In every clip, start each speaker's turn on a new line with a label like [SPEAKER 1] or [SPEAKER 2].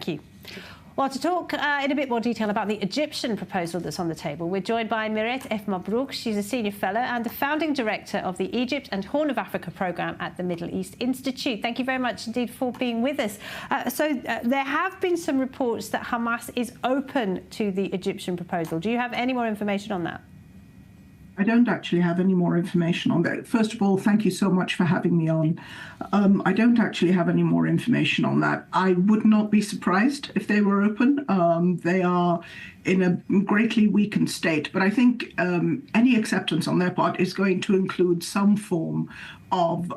[SPEAKER 1] Thank you. Well, to talk in a bit more detail about the Egyptian proposal that's on the table, we're joined by Miret F. Mabrouk. She's a senior fellow and the founding director of the Egypt and Horn of Africa programme at the Middle East Institute. Thank you very much indeed for being with us. There have been some reports that Hamas is open to the Egyptian proposal. Do you have any more information on that?
[SPEAKER 2] I don't actually have any more information on that. First of all, thank you so much for having me on. I don't actually have any more information on that. I would not be surprised if they were open. They are in a greatly weakened state, but I think any acceptance on their part is going to include some form of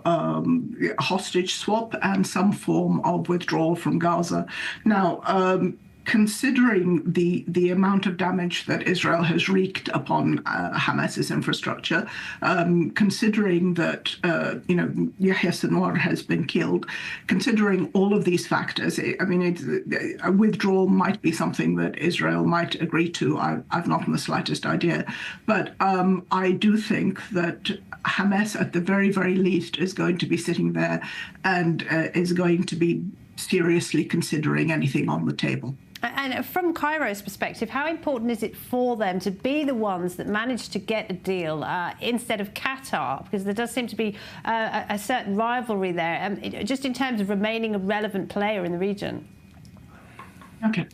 [SPEAKER 2] hostage swap and some form of withdrawal from Gaza. Now, considering the amount of damage that Israel has wreaked upon Hamas's infrastructure, considering that Yahya Sinwar has been killed, considering all of these factors, I mean, a withdrawal might be something that Israel might agree to. I've not the slightest idea, but I do think that Hamas, at the very, very least, is going to be sitting there and is going to be seriously considering anything on the table.
[SPEAKER 1] And from Cairo's perspective, how important is it for them to be the ones that manage to get a deal instead of Qatar? Because there does seem to be a certain rivalry there, just in terms of remaining a relevant player in the region.
[SPEAKER 2] Okay.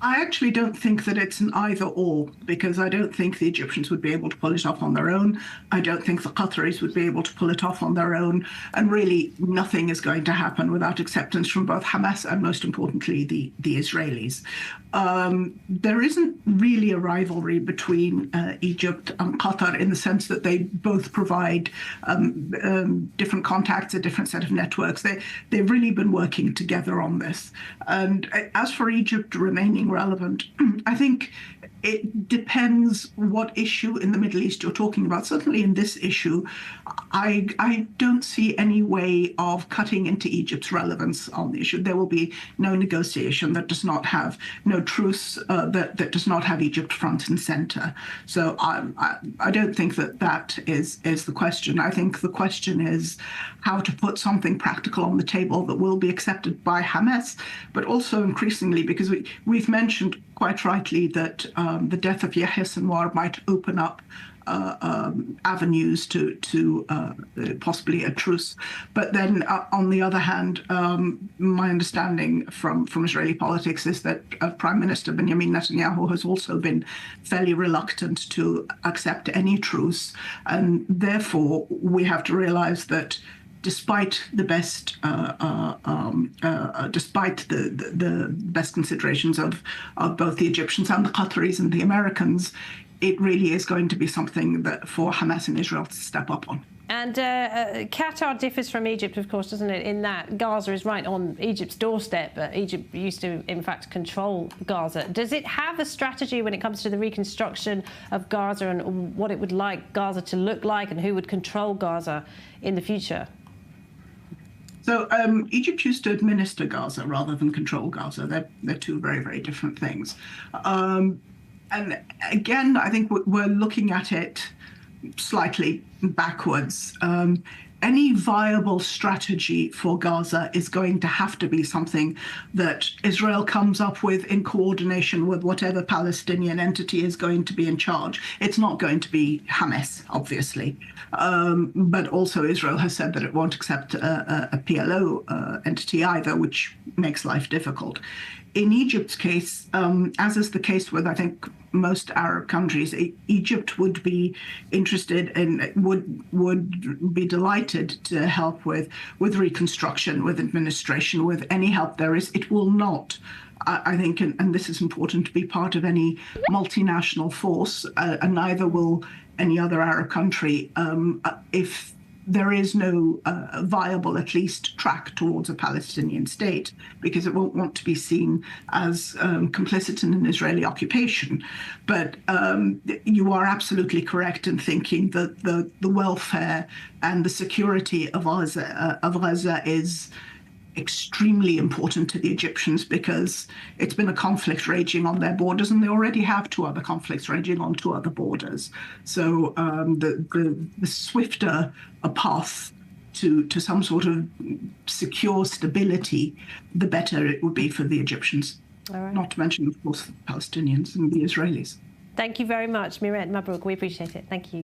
[SPEAKER 2] I actually don't think that it's an either or, because I don't think the Egyptians would be able to pull it off on their own. I don't think the Qataris would be able to pull it off on their own. And really, nothing is going to happen without acceptance from both Hamas and, most importantly, the Israelis. There isn't really a rivalry between Egypt and Qatar in the sense that they both provide different contacts, a different set of networks. They've really been working together on this. And as for Egypt remaining relevant, I think it depends what issue in the Middle East you're talking about. Certainly in this issue, I don't see any way of cutting into Egypt's relevance on the issue. There will be no negotiation that does not have, no truce that does not have Egypt front and center. So I don't think that is the question. I think the question is how to put something practical on the table that will be accepted by Hamas, but also increasingly, because we've mentioned quite rightly that the death of Yahya Sinwar might open up avenues to possibly a truce. But then on the other hand, my understanding from Israeli politics is that Prime Minister Benjamin Netanyahu has also been fairly reluctant to accept any truce. And therefore, we have to realize that despite the best, considerations of both the Egyptians and the Qataris and the Americans, it really is going to be something that for Hamas and Israel to step up on.
[SPEAKER 1] And Qatar differs from Egypt, of course, doesn't it, in that Gaza is right on Egypt's doorstep. Egypt used to, in fact, control Gaza. Does it have a strategy when it comes to the reconstruction of Gaza and what it would like Gaza to look like and who would control Gaza in the future?
[SPEAKER 2] So Egypt used to administer Gaza rather than control Gaza. They're two very, very different things. And again, I think we're looking at it slightly backwards. Any viable strategy for Gaza is going to have to be something that Israel comes up with in coordination with whatever Palestinian entity is going to be in charge. It's not going to be Hamas, obviously. But also Israel has said that it won't accept a PLO entity either, which makes life difficult. In Egypt's case, as is the case with, I think, most Arab countries, Egypt would be interested in, would be delighted to help with reconstruction, with administration, with any help there is. It will not, I think, and this is important, to be part of any multinational force, and neither will any other Arab country if there is no viable, at least, track towards a Palestinian state, because it won't want to be seen as complicit in an Israeli occupation. But you are absolutely correct in thinking that the welfare and the security of Gaza is extremely important to the Egyptians, because it's been a conflict raging on their borders, and they already have two other conflicts raging on two other borders. So the swifter a path to some sort of secure stability, the better it would be for the Egyptians.
[SPEAKER 1] All right.
[SPEAKER 2] Not to mention, of course, the Palestinians and the Israelis.
[SPEAKER 1] Thank you very much, Miret Mabrouk. We appreciate it. Thank you.